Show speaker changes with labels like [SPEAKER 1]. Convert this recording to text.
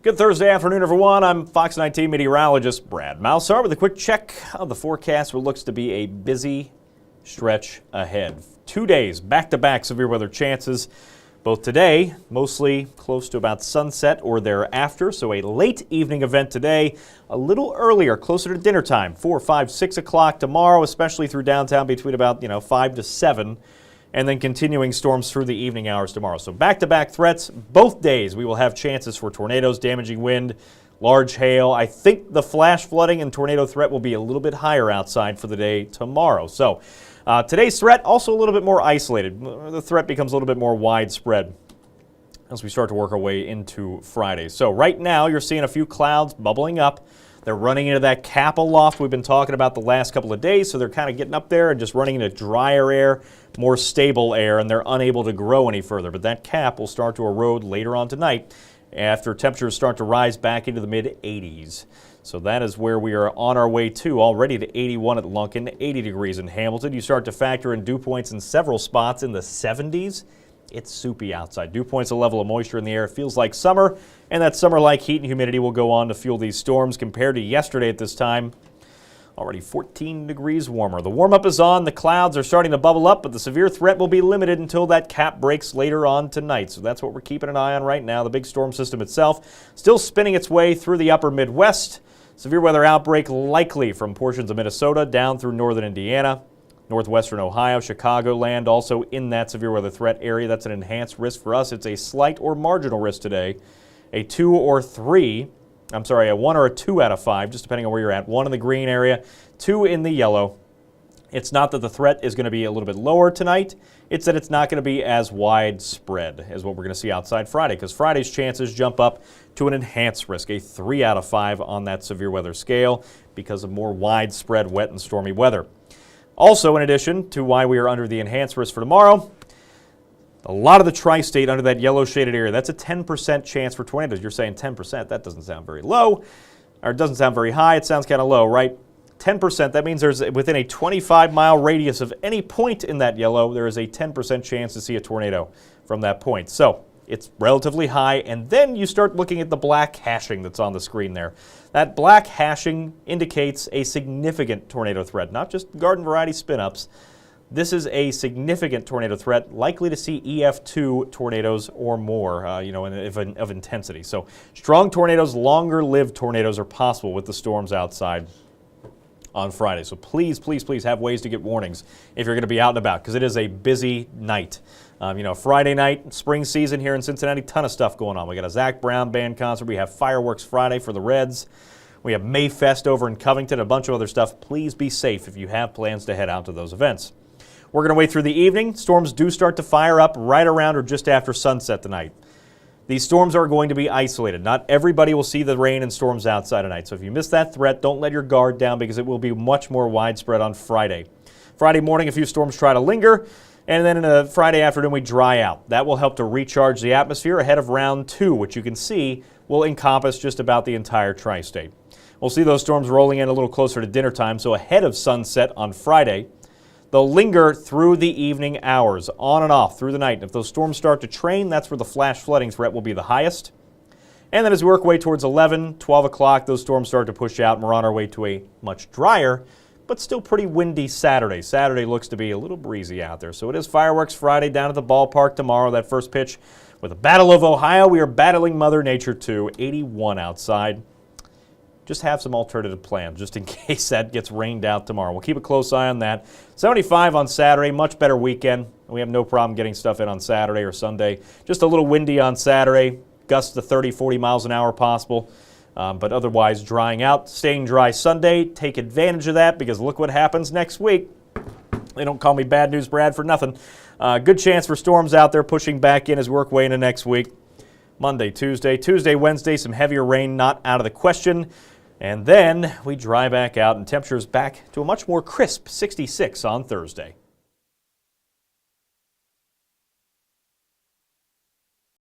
[SPEAKER 1] Good Thursday afternoon, everyone. I'm Fox 19 meteorologist Brad Moussard with a quick check of the forecast. What looks to be a busy stretch ahead. 2 days back-to-back severe weather chances. Both today, mostly close to about sunset or thereafter, so a late evening event today, a little earlier, closer to dinner time, 4, 5, 6 o'clock tomorrow, especially through downtown between about 5 to 7, and then continuing storms through the evening hours tomorrow. So back-to-back threats, both days we will have chances for tornadoes, damaging wind, large hail. I think the flash flooding and tornado threat will be a little bit higher outside for the day tomorrow. So today's threat also a little bit more isolated. The threat becomes a little bit more widespread as we start to work our way into Friday. So right now you're seeing a few clouds bubbling up. They're running into that cap aloft we've been talking about the last couple of days, so they're kind of getting up there and just running into drier air, more stable air, and they're unable to grow any further. But that cap will start to erode later on tonight after temperatures start to rise back into the mid-80s. So that is where we are on our way to, already to 81 at Lunken, 80 degrees in Hamilton. You start to factor in dew points in several spots in the 70s. It's soupy outside. Dew points, a level of moisture in the air. It feels like summer, and that summer-like heat and humidity will go on to fuel these storms compared to yesterday at this time. Already 14 degrees warmer. The warm-up is on. The clouds are starting to bubble up, but the severe threat will be limited until that cap breaks later on tonight. So that's what we're keeping an eye on right now. The big storm system itself still spinning its way through the upper Midwest. Severe weather outbreak likely from portions of Minnesota down through northern Indiana. Northwestern Ohio, Chicagoland, also in that severe weather threat area. That's an enhanced risk for us. It's a slight or marginal risk today. A 1 or a 2 out of 5, just depending on where you're at. 1 in the green area, 2 in the yellow. It's not that the threat is going to be a little bit lower tonight. It's that it's not going to be as widespread as what we're going to see outside Friday, because Friday's chances jump up to an enhanced risk, a 3 out of 5 on that severe weather scale because of more widespread wet and stormy weather. Also, in addition to why we are under the enhanced risk for tomorrow, a lot of the tri-state under that yellow shaded area, that's a 10% chance for tornadoes. You're saying 10%, that doesn't sound very low, or it doesn't sound very high, it sounds kind of low, right? 10%, that means there's within a 25-mile radius of any point in that yellow, there is a 10% chance to see a tornado from that point. So it's relatively high, and then you start looking at the black hashing that's on the screen there. That black hashing indicates a significant tornado threat, not just garden variety spin-ups. This is a significant tornado threat, likely to see EF2 tornadoes or more, of intensity. So strong tornadoes, longer-lived tornadoes are possible with the storms outside on Friday. So please, please, please have ways to get warnings if you're going to be out and about, because it is a busy night. Friday night, spring season here in Cincinnati, ton of stuff going on. We got a Zach Brown band concert. We have Fireworks Friday for the Reds. We have Mayfest over in Covington, a bunch of other stuff. Please be safe if you have plans to head out to those events. We're going to wait through the evening. Storms do start to fire up right around or just after sunset tonight. These storms are going to be isolated. Not everybody will see the rain and storms outside tonight. So if you miss that threat, don't let your guard down, because it will be much more widespread on Friday. Friday morning, a few storms try to linger, and then in a Friday afternoon, we dry out. That will help to recharge the atmosphere ahead of round 2, which you can see will encompass just about the entire tri-state. We'll see those storms rolling in a little closer to dinner time, so ahead of sunset on Friday. They'll linger through the evening hours, on and off through the night. If those storms start to train, that's where the flash flooding threat will be the highest. And then as we work our way towards 11, 12 o'clock, those storms start to push out, and we're on our way to a much drier, but still pretty windy Saturday. Saturday looks to be a little breezy out there. So it is Fireworks Friday down at the ballpark tomorrow. That first pitch with the Battle of Ohio. We are battling Mother Nature too. 81 outside. Just have some alternative plans just in case that gets rained out tomorrow. We'll keep a close eye on that. 75 on Saturday, much better weekend. We have no problem getting stuff in on Saturday or Sunday. Just a little windy on Saturday, gusts to 30, 40 miles an hour possible, but otherwise drying out. Staying dry Sunday. Take advantage of that, because look what happens next week. They don't call me Bad News Brad for nothing. Good chance for storms out there pushing back in as we work way into next week. Monday, Tuesday, Wednesday, some heavier rain not out of the question. And then we dry back out, and temperatures back to a much more crisp 66 on Thursday.